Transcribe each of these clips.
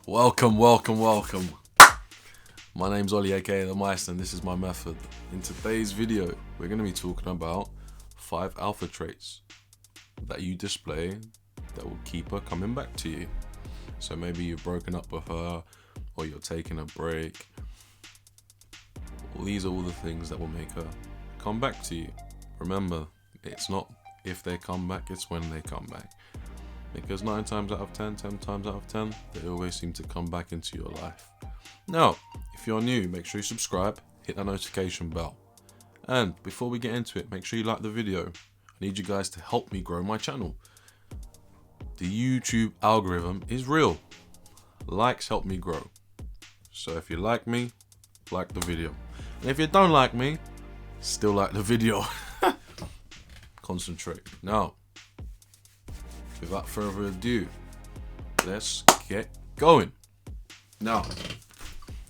Welcome. My name's Ollie, aka the Meister, and this is my method. In today's video, we're going to be talking about 5 alpha traits that you display that will keep her coming back to you. So maybe you've broken up with her, or you're taking a break. Well, these are all the things that will make her come back to you. Remember, it's not if they come back, it's when they come back. Because 9 times out of 10, 10 times out of 10, they always seem to come back into your life. Now, if you're new, make sure you subscribe, hit that notification bell. And before we get into it, make sure you like the video. I need you guys to help me grow my channel. The YouTube algorithm is real. Likes help me grow. So if you like me, like the video. And if you don't like me, still like the video. Concentrate. Now, without further ado, let's get going. Now,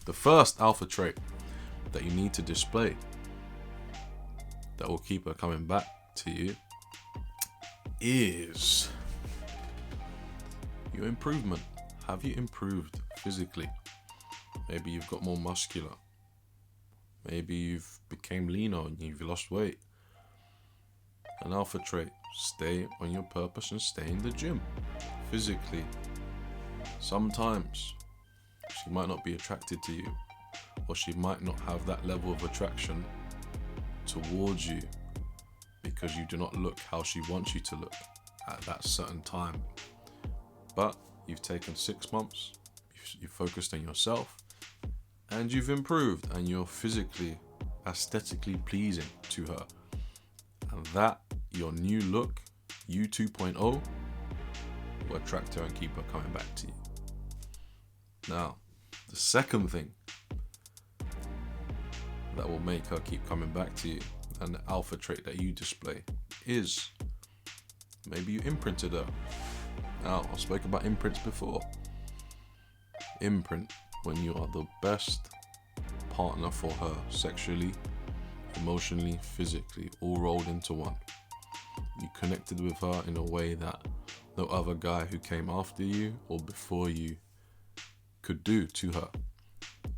the first alpha trait that you need to display that will keep her coming back to you is your improvement. Have you improved physically? Maybe you've got more muscular. Maybe you've became leaner and you've lost weight. An alpha trait: stay on your purpose and stay in the gym. Physically, sometimes she might not be attracted to you, or she might not have that level of attraction towards you because you do not look how she wants you to look at that certain time. But you've taken 6 months, you've focused on yourself, and you've improved, and you're physically, aesthetically pleasing to her. And that, your new look, you 2.0, will attract her and keep her coming back to you. Now, the second thing that will make her keep coming back to you, and the alpha trait that you display, is maybe you imprinted her. Now, I spoke about imprints before. Imprint, when you are the best partner for her, sexually, emotionally, physically, all rolled into one. You connected with her in a way that no other guy who came after you or before you could do to her.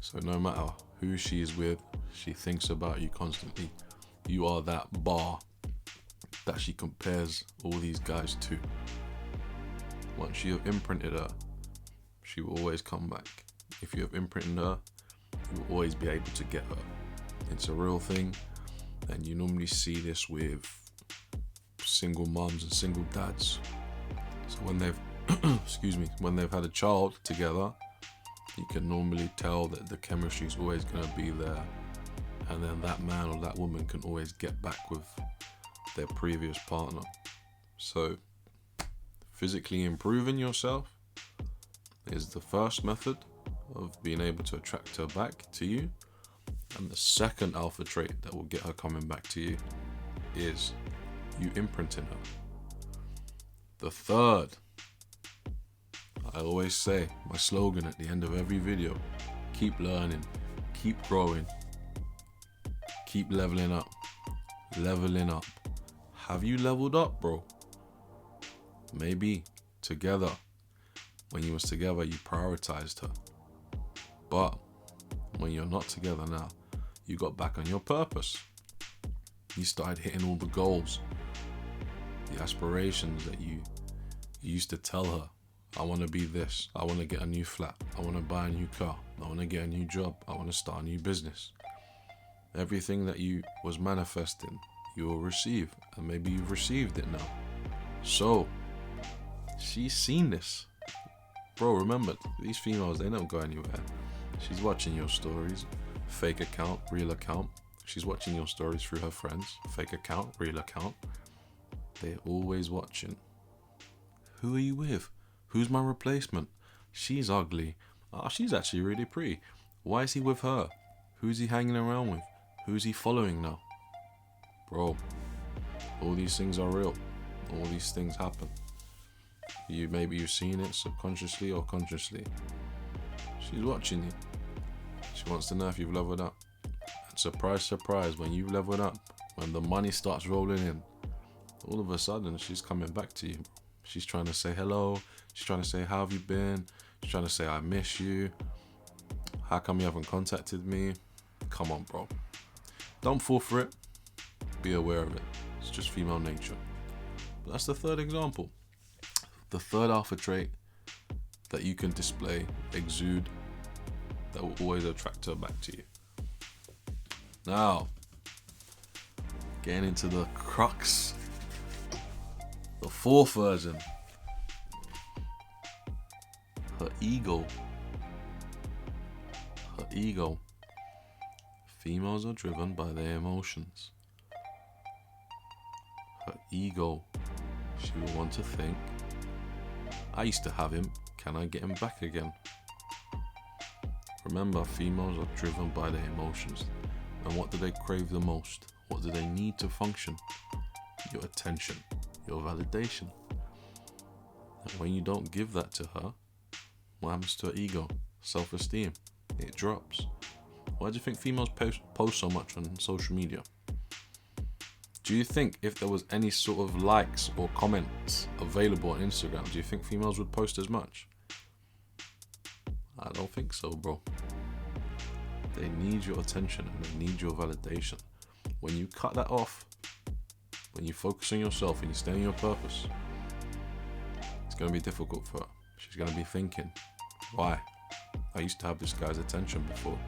So no matter who she is with, she thinks about you constantly. You are that bar that she compares all these guys to. Once you have imprinted her, she will always come back. If you have imprinted her, you will always be able to get her. It's a real thing, and you normally see this with single moms and single dads. So when they've when they've had a child together, you can normally tell that the chemistry is always going to be there, and then that man or that woman can always get back with their previous partner. So physically improving yourself is the first method of being able to attract her back to you. And the second alpha trait that will get her coming back to you is you imprinting her. The third, I always say, my slogan at the end of every video: keep learning, keep growing, keep leveling up. Leveling up. Have you leveled up, bro? Maybe together, when you was together, you prioritized her. But when you're not together now, you got back on your purpose. You started hitting all the goals, the aspirations that you used to tell her. I want to be this. I want to get a new flat. I want to buy a new car. I want to get a new job. I want to start a new business. Everything that you was manifesting, you will receive. And maybe you've received it now. So, she's seen this. Bro, remember, these females, they don't go anywhere. She's watching your stories, fake account, real account. She's watching your stories through her friends, fake account, real account. They're always watching. Who are you with? Who's my replacement? She's ugly. She's actually really pretty. Why is he with her? Who's he hanging around with? Who's he following now? Bro, all these things are real. All these things happen. Maybe you've seen it subconsciously or consciously. She's watching you. She wants to know if you've leveled up. And surprise, surprise, when you've leveled up, when the money starts rolling in, all of a sudden she's coming back to you. She's trying to say hello. She's trying to say, how have you been? She's trying to say, I miss you. How come you haven't contacted me? Come on, bro. Don't fall for it. Be aware of it. It's just female nature. But that's the third example. The third alpha trait that you can display, exude, that will always attract her back to you. Now, getting into the crux, the fourth version, her ego. Her ego. Females are driven by their emotions. Her ego. She will want to think, I used to have him, can I get him back again? Remember, females are driven by their emotions. And what do they crave the most? What do they need to function? Your attention, your validation. And when you don't give that to her, what happens to her ego? Self-esteem. It drops. Why do you think females post so much on social media? Do you think if there was any sort of likes or comments available on Instagram, do you think females would post as much? I don't think so, bro. They need your attention and they need your validation. When you cut that off, when you focus on yourself and you stay on your purpose, it's going to be difficult for her. She's going to be thinking, why? I used to have this guy's attention before.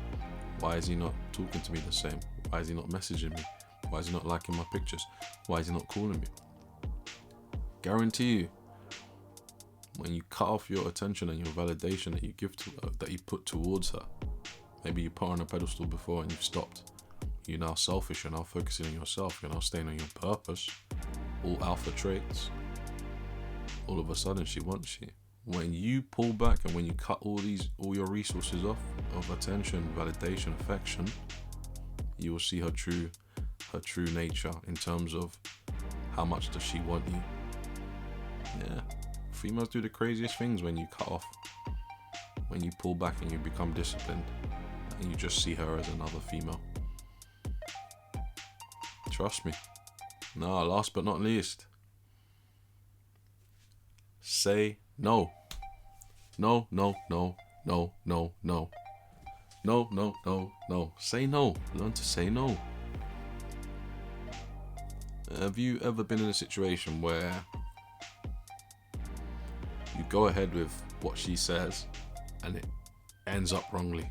Why is he not talking to me the same? Why is he not messaging me? Why is he not liking my pictures? Why is he not calling me? Guarantee you, when you cut off your attention and your validation that you give to her, that you put towards her, maybe you put her on a pedestal before and you've stopped. You're now selfish, you're now focusing on yourself, you're now staying on your purpose. All alpha traits. All of a sudden she wants you. When you pull back and when you cut all your resources off of attention, validation, affection, you will see her true nature in terms of how much does she want you. Yeah, females do the craziest things when you cut off, when you pull back and you become disciplined and you just see her as another female. Trust me. Now, last but not least, say no. No, no, no, no, no, no. No, no, no, no. Say no. Learn to say no. Have you ever been in a situation where you go ahead with what she says and it ends up wrongly?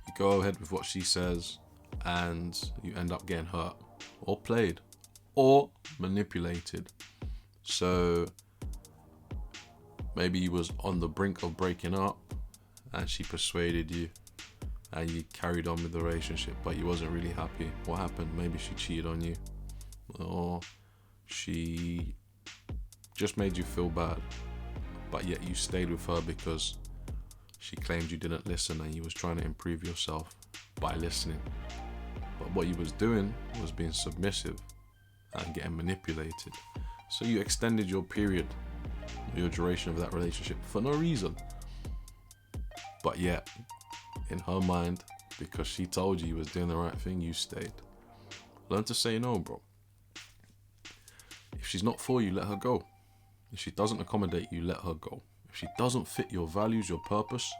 You go ahead with what she says and you end up getting hurt or played or manipulated. So maybe you was on the brink of breaking up and she persuaded you and you carried on with the relationship, but you wasn't really happy. What happened? Maybe she cheated on you, or she just made you feel bad, but yet you stayed with her because she claimed you didn't listen and you was trying to improve yourself by listening. But what you was doing was being submissive and getting manipulated. So you extended your period, your duration of that relationship for no reason. But yet, in her mind, because she told you was doing the right thing, you stayed. Learn to say no, bro. If she's not for you, let her go. If she doesn't accommodate you, let her go. If she doesn't fit your values, your purpose,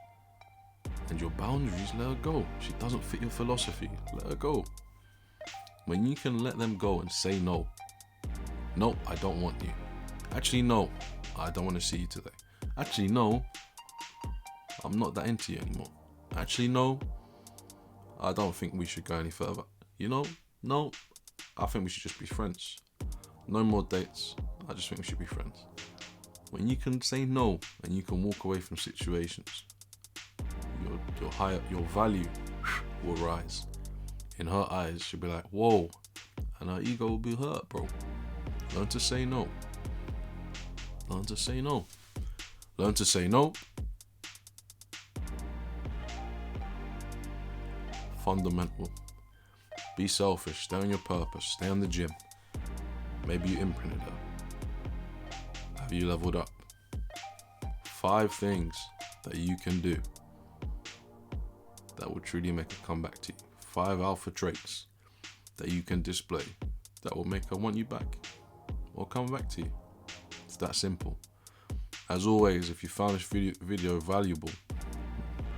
and your boundaries, let her go. If she doesn't fit your philosophy, let her go. When you can let them go and say no. No, I don't want you. Actually, no, I don't want to see you today. Actually, no, I'm not that into you anymore. Actually, no, I don't think we should go any further. You know, no, I think we should just be friends. No more dates. I just think we should be friends. When you can say no and you can walk away from situations, your value will rise. In her eyes, she'll be like, whoa, and her ego will be hurt, bro. Learn to say no. Learn to say no. Learn to say no. Fundamental. Be selfish. Stay on your purpose. Stay on the gym. Maybe you imprinted her. Have you leveled up? 5 things that you can do that will truly make her come back to you. 5 alpha traits that you can display that will make her want you back or come back to you. It's that simple. As always, if you found this video valuable,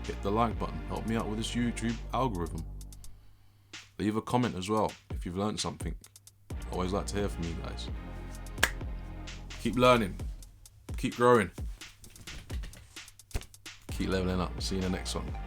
hit the like button. Help me out with this YouTube algorithm. Leave a comment as well if you've learned something. I always like to hear from you guys. Keep learning. Keep growing. Keep leveling up. See you in the next one.